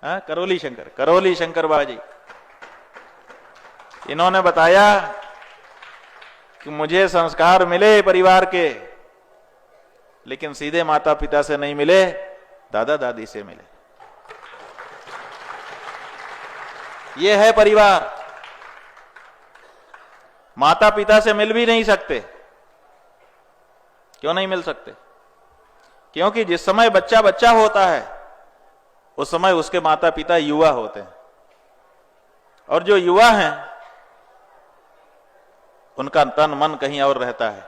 करौली शंकर बाबा जी, इन्होंने बताया कि मुझे संस्कार मिले परिवार के, लेकिन सीधे माता पिता से नहीं मिले, दादा दादी से मिले। ये है परिवार। माता पिता से मिल भी नहीं सकते। क्यों नहीं मिल सकते? क्योंकि जिस समय बच्चा बच्चा होता है उस समय उसके माता पिता युवा होते हैं, और जो युवा हैं उनका तन मन कहीं और रहता है,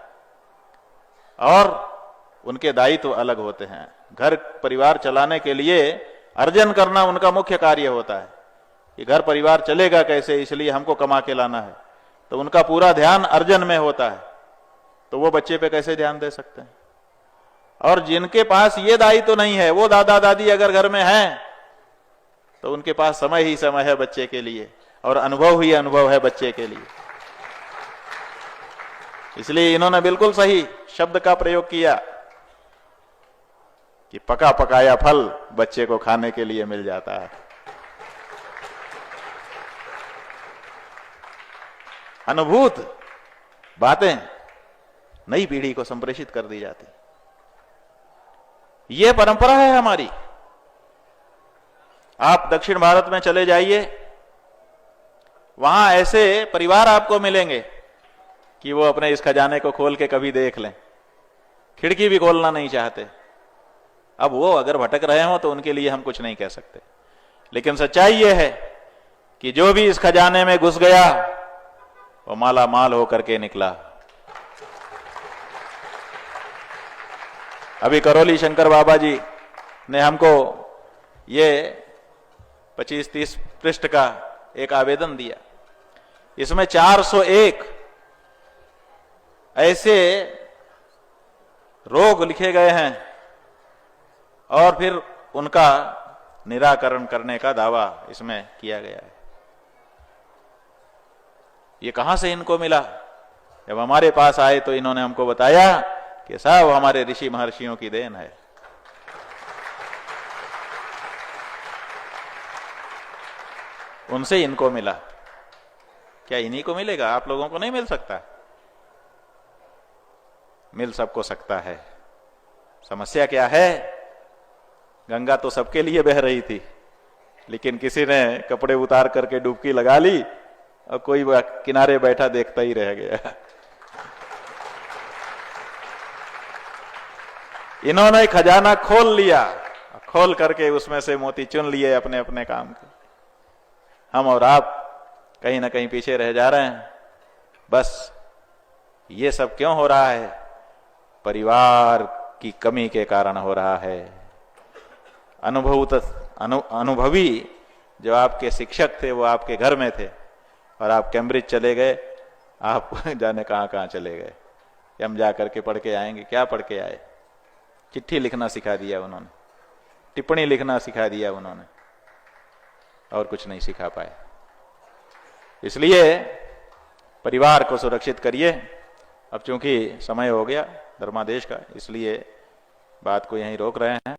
और उनके दायित्व अलग होते हैं। घर परिवार चलाने के लिए अर्जन करना उनका मुख्य कार्य होता है कि घर परिवार चलेगा कैसे, इसलिए हमको कमा के लाना है। तो उनका पूरा ध्यान अर्जन में होता है, तो वो बच्चे पे कैसे ध्यान दे सकते हैं? और जिनके पास ये दायित्व तो नहीं है, वो दादा दादी अगर घर में हैं तो उनके पास समय ही समय है बच्चे के लिए, और अनुभव ही अनुभव है बच्चे के लिए। इसलिए इन्होंने बिल्कुल सही शब्द का प्रयोग किया कि पका पकाया फल बच्चे को खाने के लिए मिल जाता है। अनुभूत बातें नई पीढ़ी को संप्रेषित कर दी जाती। यह परंपरा है हमारी। आप दक्षिण भारत में चले जाइए, वहां ऐसे परिवार आपको मिलेंगे कि वो अपने इस खजाने को खोल के कभी देख लें, खिड़की भी खोलना नहीं चाहते। अब वो अगर भटक रहे हो तो उनके लिए हम कुछ नहीं कह सकते, लेकिन सच्चाई ये है कि जो भी इस खजाने में घुस गया वो माला माल होकर के निकला। अभी करौली शंकर बाबा जी ने हमको ये 25-30 पृष्ठ का एक आवेदन दिया। इसमें 401 ऐसे रोग लिखे गए हैं और फिर उनका निराकरण करने का दावा इसमें किया गया है। ये कहां से इनको मिला? जब हमारे पास आए तो इन्होंने हमको बताया कि सब हमारे ऋषि महर्षियों की देन है। उनसे इनको मिला। क्या इन्हीं को मिलेगा? आप लोगों को नहीं मिल सकता? मिल सबको सकता है। समस्या क्या है? गंगा तो सबके लिए बह रही थी, लेकिन किसी ने कपड़े उतार करके डुबकी लगा ली और कोई किनारे बैठा देखता ही रह गया। इन्होंने खजाना खोल लिया, खोल करके उसमें से मोती चुन लिए अपने अपने काम के। हम और आप कहीं ना कहीं पीछे रह जा रहे हैं। बस ये सब क्यों हो रहा है? परिवार की कमी के कारण हो रहा है। अनुभवी जो आपके शिक्षक थे वो आपके घर में थे, और आप कैम्ब्रिज चले गए, आप जाने कहां कहां चले गए। हम जा करके पढ़ के आएंगे। क्या पढ़ के आए? चिट्ठी लिखना सिखा दिया उन्होंने, टिप्पणी लिखना सिखा दिया उन्होंने, और कुछ नहीं सिखा पाए। इसलिए परिवार को सुरक्षित करिए। अब चूंकि समय हो गया धर्मादेश का, इसलिए बात को यहीं रोक रहे हैं।